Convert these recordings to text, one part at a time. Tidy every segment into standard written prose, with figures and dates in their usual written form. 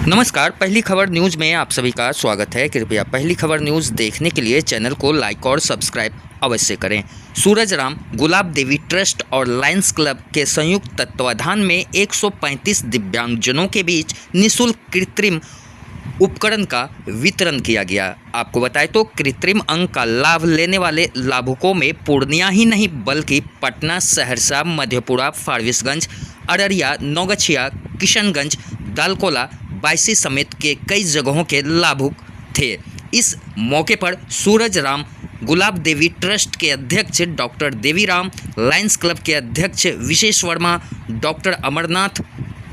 नमस्कार, पहली खबर न्यूज़ में आप सभी का स्वागत है। कृपया पहली खबर न्यूज़ देखने के लिए चैनल को लाइक और सब्सक्राइब अवश्य करें। सूरज राम गुलाब देवी ट्रस्ट और लायंस क्लब के संयुक्त तत्वाधान में 135 दिव्यांगजनों के बीच निःशुल्क कृत्रिम उपकरण का वितरण किया गया। आपको बताएं तो कृत्रिम अंग का लाभ लेने वाले लाभुकों में पूर्णिया ही नहीं बल्कि पटना, सहरसा, मधेपुरा, फारबिसगंज, अररिया, नौगछिया, किशनगंज, दालकोला, बायसी समेत के कई जगहों के लाभुक थे। इस मौके पर सूरज राम गुलाब देवी ट्रस्ट के अध्यक्ष डॉक्टर देवीराम, लायंस क्लब के अध्यक्ष Vishesh Verma, doctor Amarnath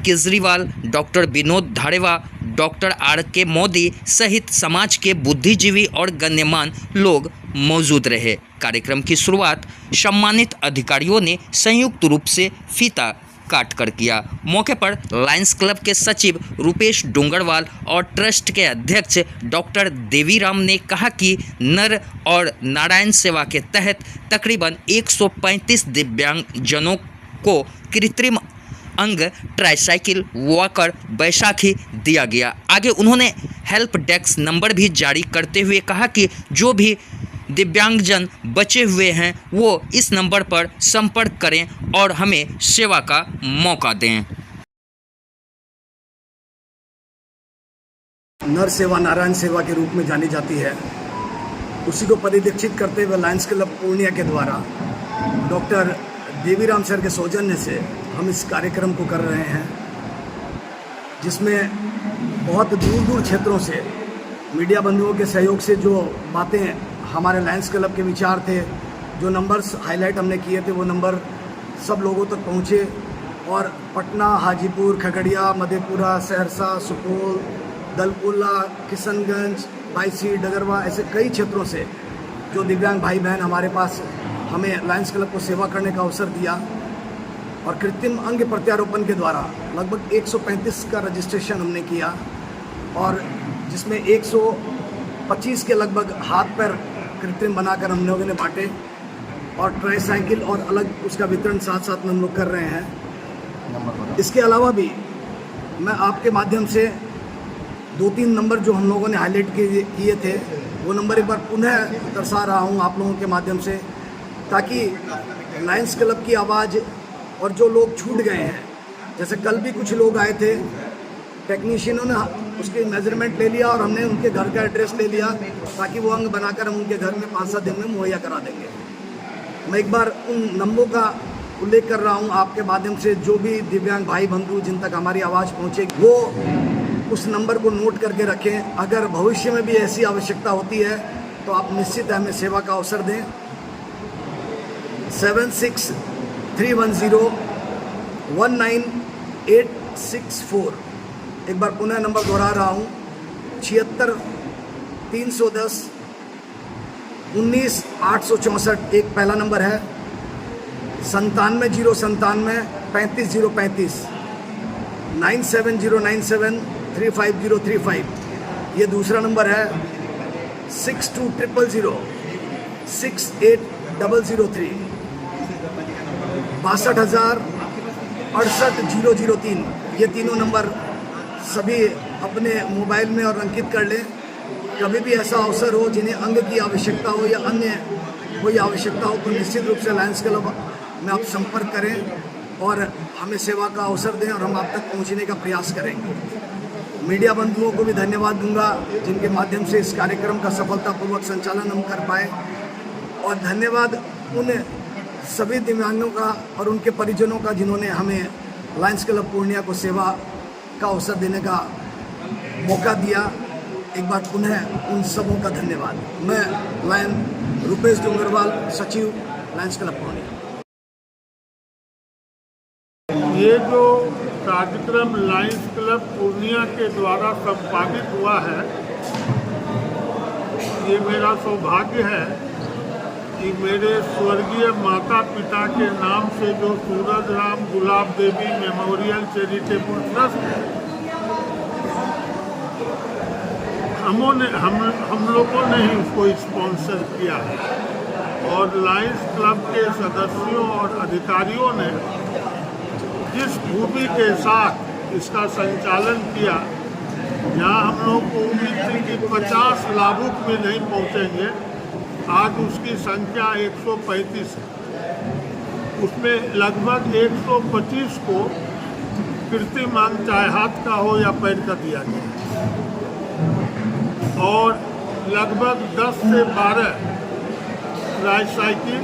Kejriwal, doctor Vinod Dhadewa, doctor RK Modi सहित समाज के बुद्धिजीवी और गण्यमान लोग मौजूद रहे। कार्यक्रम की शुरुआत सम्मानित अधिकारियों ने संयुक्त रूप से फीता काट कर किया। मौके पर लायंस क्लब के सचिव रुपेश डोंगरवाल और ट्रस्ट के अध्यक्ष डॉक्टर देवीराम ने कहा कि नर और नारायण सेवा के तहत तकरीबन 135 दिव्यांगजनों को कृत्रिम अंग, ट्राईसाइकिल, वॉकर, बैसाखी दिया गया। आगे उन्होंने हेल्प डेस्क नंबर भी जारी करते हुए कहा कि जो भी दिव्यांगजन बचे हुए हैं वो इस नंबर पर संपर्क करें और हमें सेवा का मौका दें। नर सेवा नारायण सेवा के रूप में जानी जाती है, उसी को परिलक्षित करते हुए लायंस क्लब पूर्णिया के द्वारा डॉक्टर देवीराम सर के सौजन्य से हम इस कार्यक्रम को कर रहे हैं, जिसमें बहुत दूर दूर क्षेत्रों से मीडिया बंधुओं के सहयोग से जो बातें हमारे लायंस क्लब के विचार थे, जो नंबर्स हाईलाइट हमने किए थे, वो नंबर सब लोगों तक पहुँचे और पटना, हाजीपुर, खगड़िया, मधेपुरा, सहरसा, सुपौल, दलकोला, किशनगंज, बायसी, डगरवा ऐसे कई क्षेत्रों से जो दिव्यांग भाई बहन हमारे पास हमें लायंस क्लब को सेवा करने का अवसर दिया और कृत्रिम अंग प्रत्यारोपण के द्वारा लगभग 135 का रजिस्ट्रेशन हमने किया और जिसमें 125 के लगभग हाथ पैर कृत्रिम बनाकर हम लोगों ने बांटे और ट्राईसाइकिल और अलग उसका वितरण साथ साथ में हम लोग कर रहे हैं। इसके अलावा भी मैं आपके माध्यम से 2-3 नंबर जो हम लोगों ने हाईलाइट किए थे वो नंबर एक बार पुनः दर्शा रहा हूँ आप लोगों के माध्यम से, ताकि लायंस क्लब की आवाज़ और जो लोग छूट गए हैं, जैसे कल भी कुछ लोग आए थे, टेक्नीशियनों ने उसके मेजरमेंट ले लिया और हमने उनके घर का एड्रेस ले लिया ताकि वो अंग बनाकर हम उनके घर में 5-7 दिन में मुहैया करा देंगे। मैं एक बार उन नंबरों का उल्लेख कर रहा हूँ आपके माध्यम से, जो भी दिव्यांग भाई बंधु जिन तक हमारी आवाज़ पहुँचे वो उस नंबर को नोट करके रखें। अगर भविष्य में भी ऐसी आवश्यकता होती है तो आप निश्चित हमें सेवा का अवसर दें। 7631019864। एक बार पुनः नंबर दोहरा रहा हूँ, 76-310-19-864 एक पहला नंबर है, 97-097-35035, 97-097-35035 ये दूसरा नंबर है, 6200068003, 62,068,003 ये तीनों नंबर सभी अपने मोबाइल में और अंकित कर लें। कभी भी ऐसा अवसर हो जिन्हें अंग की आवश्यकता हो या अन्य कोई आवश्यकता हो तो निश्चित रूप से लायंस क्लब में आप संपर्क करें और हमें सेवा का अवसर दें और हम आप तक पहुंचने का प्रयास करेंगे। मीडिया बंधुओं को भी धन्यवाद दूंगा जिनके माध्यम से इस कार्यक्रम का सफलतापूर्वक संचालन हम कर पाए, और धन्यवाद उन सभी दिव्यांगों का और उनके परिजनों का जिन्होंने हमें लायंस क्लब पूर्णिया को सेवा का अवसर देने का मौका दिया। एक बार पुनः उन सबों का धन्यवाद। मैं रुपेश डोंगरवाल, सचिव लायंस क्लब पूर्णिया। ये जो कार्यक्रम लायंस क्लब पूर्णिया के द्वारा संपादित हुआ है, ये मेरा सौभाग्य है कि मेरे स्वर्गीय माता पिता के नाम से जो सूरज राम गुलाब देवी मेमोरियल चैरिटेबल ट्रस्ट है, हम लोगों ने ही उसको स्पॉन्सर किया है और लायंस क्लब के सदस्यों और अधिकारियों ने जिस खूबी के साथ इसका संचालन किया जहाँ हम लोग को उम्मीद थी कि 50 लाभुक में नहीं पहुँचेंगे, आज उसकी संख्या 135 है। उसमें लगभग 125 को कृत्रिम अंग, चाहे हाथ का हो या पैर का, दिया गया और लगभग 10 से 12 tricycle,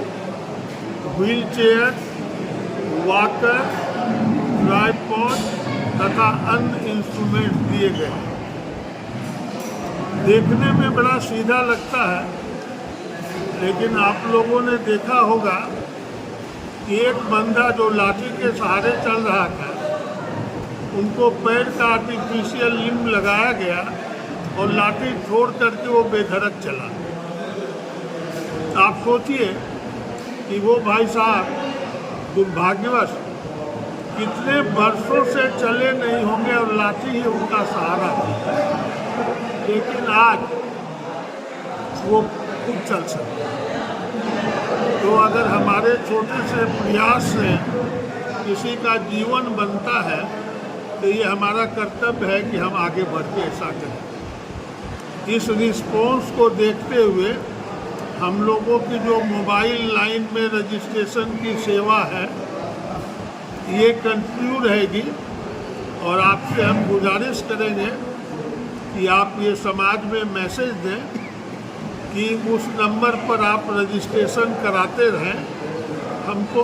wheel chair, walker, tripod तथा अन्य इंस्ट्रूमेंट दिए गए। देखने में बड़ा सीधा लगता है, लेकिन आप लोगों ने देखा होगा कि एक बंदा जो लाठी के सहारे चल रहा था, उनको पैर का आर्टिफिशियल लिम्ब लगाया गया और लाठी छोड़ करके वो बेधड़क चला। आप सोचिए कि वो भाई साहब दुर्भाग्यवश कितने वर्षों से चले नहीं होंगे और लाठी ही उनका सहारा थी, लेकिन आज वो खूब चल सकते। तो अगर हमारे छोटे से प्रयास से किसी का जीवन बनता है, तो ये हमारा कर्तव्य है कि हम आगे बढ़ के ऐसा करें। इस रिस्पॉन्स को देखते हुए हम लोगों की जो मोबाइल लाइन में रजिस्ट्रेशन की सेवा है, ये कंटिन्यू रहेगी और आपसे हम गुजारिश करेंगे कि आप ये समाज में मैसेज दें कि उस नंबर पर आप रजिस्ट्रेशन कराते रहें।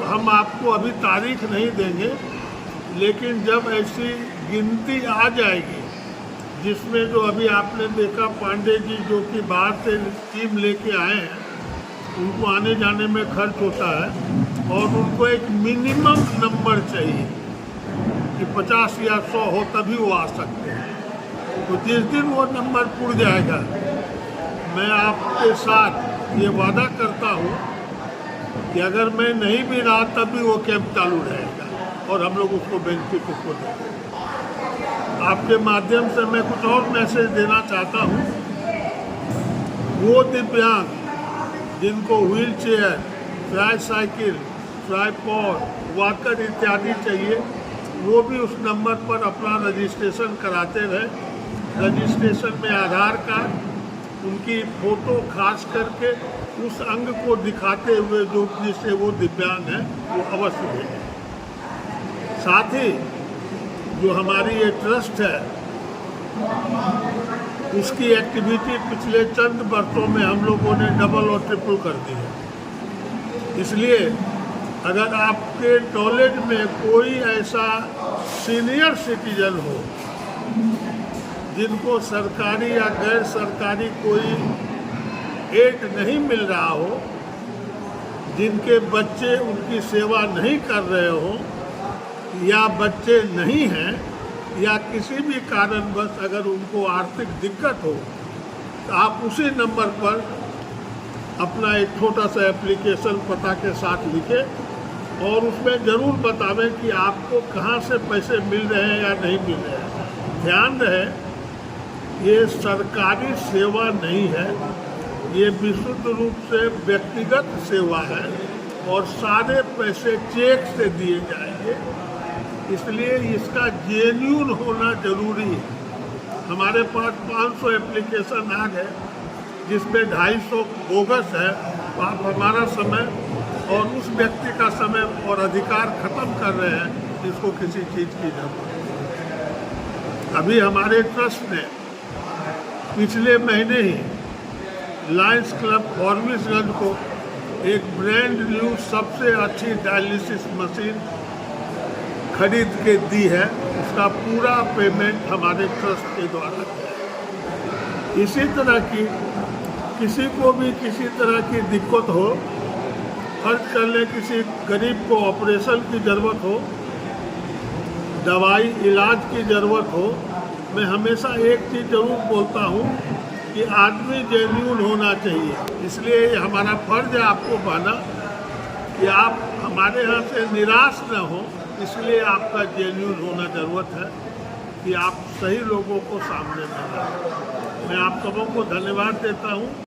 हम आपको अभी तारीख नहीं देंगे, लेकिन जब ऐसी गिनती आ जाएगी जिसमें जो अभी आपने देखा पांडे जी जो कि बाहर से टीम लेके आए हैं, उनको आने जाने में खर्च होता है और उनको एक मिनिमम नंबर चाहिए कि 50 या 100 हो तभी वो आ सकते हैं। तो जिस दिन वो नंबर पुर जाएगा, मैं आपके साथ ये वादा करता हूँ कि अगर मैं नहीं भी रहा तब भी वो कैंप चालू रहेगा और हम लोग उसको बेनिफिट उसको देंगे। आपके माध्यम से मैं कुछ और मैसेज देना चाहता हूँ। वो दिव्यांग जिनको wheel chair, tricycle, tripod, walker इत्यादि चाहिए, वो भी उस नंबर पर अपना रजिस्ट्रेशन कराते रहे। रजिस्ट्रेशन में आधार कार्ड, उनकी फ़ोटो खास करके उस अंग को दिखाते हुए जो जिससे वो दिव्यांग है, वो अवश्य दें। साथ ही जो हमारी ये ट्रस्ट है, उसकी एक्टिविटी पिछले चंद वर्षों में हम लोगों ने डबल और ट्रिपल कर दी है। इसलिए अगर आपके नॉलेज में कोई ऐसा सीनियर सिटीजन हो जिनको सरकारी या गैर सरकारी कोई एड नहीं मिल रहा हो, जिनके बच्चे उनकी सेवा नहीं कर रहे हो या बच्चे नहीं हैं, या किसी भी कारणवश अगर उनको आर्थिक दिक्कत हो, तो आप उसी नंबर पर अपना एक छोटा सा एप्लीकेशन पता के साथ लिखें और उसमें ज़रूर बतावें कि आपको कहाँ से पैसे मिल रहे हैं या नहीं मिल रहे हैं। ध्यान रहे, ये सरकारी सेवा नहीं है, ये विशुद्ध रूप से व्यक्तिगत सेवा है और सारे पैसे चेक से दिए जाएंगे, इसलिए इसका जेन्युइन होना जरूरी है। हमारे पास 500 एप्लीकेशन आ गए, जिसमें 250 बोगस है। आप हमारा समय और उस व्यक्ति का समय और अधिकार खत्म कर रहे हैं जिसको किसी चीज़ की जरूरत है। अभी हमारे ट्रस्ट ने पिछले महीने ही लायंस क्लब फॉर्मिसगंज को एक ब्रांड न्यू सबसे अच्छी डायलिसिस मशीन खरीद के दी है। उसका पूरा पेमेंट हमारे ट्रस्ट के द्वारा है। इसी तरह की किसी को भी किसी तरह की दिक्कत हो, खर्च करने किसी गरीब को ऑपरेशन की ज़रूरत हो, दवाई इलाज की ज़रूरत हो, मैं हमेशा एक चीज़ ज़रूर बोलता हूँ कि आदमी जेन्युइन होना चाहिए। इसलिए हमारा फ़र्ज है आपको कहना कि आप हमारे यहाँ से निराश न हो, इसलिए आपका जेन्युइन होना ज़रूरत है कि आप सही लोगों को सामने में लाएं। मैं आप सबों को धन्यवाद देता हूँ।